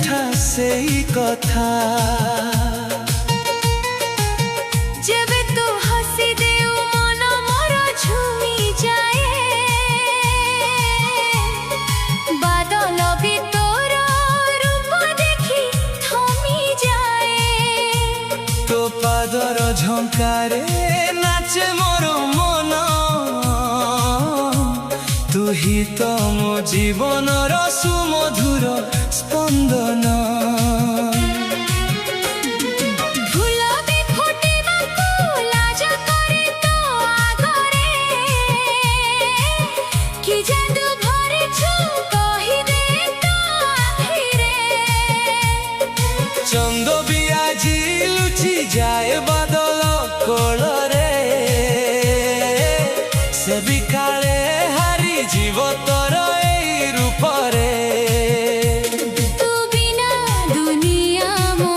मिठा सेई कथा जेबे तू हसी देउ मन मोर झुमी जाए बादल भी तोर रूप देखी थमी जाए तो पादर झंकारे नाचे मोर मन तू ही तो मो जीवनर सुमधुर स्पंदन फूल भी फुटिबाकू लाज करे तो आगरे कि जादू भरिछु कहि दे तो आखिरे चंद भी आज लुचि जाए बादल कोलरे से भी काले हारी जीव तोर एई रूपरे तू बिना दुनिया मो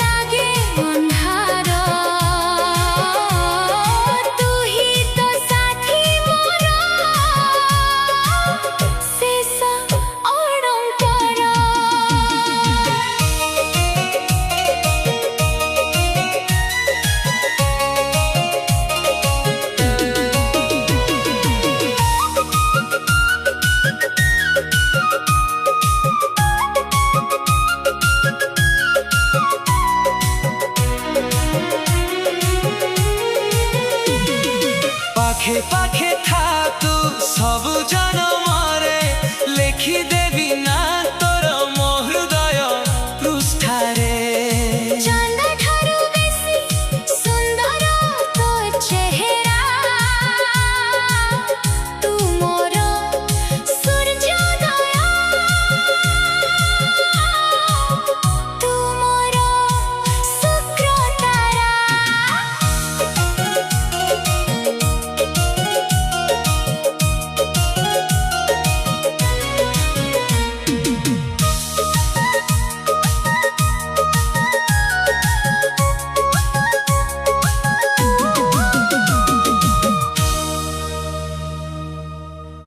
लागे अन्हार तू ही तो साथी मोर शेष अलंकार पाखे पाखे था तू सब जन्म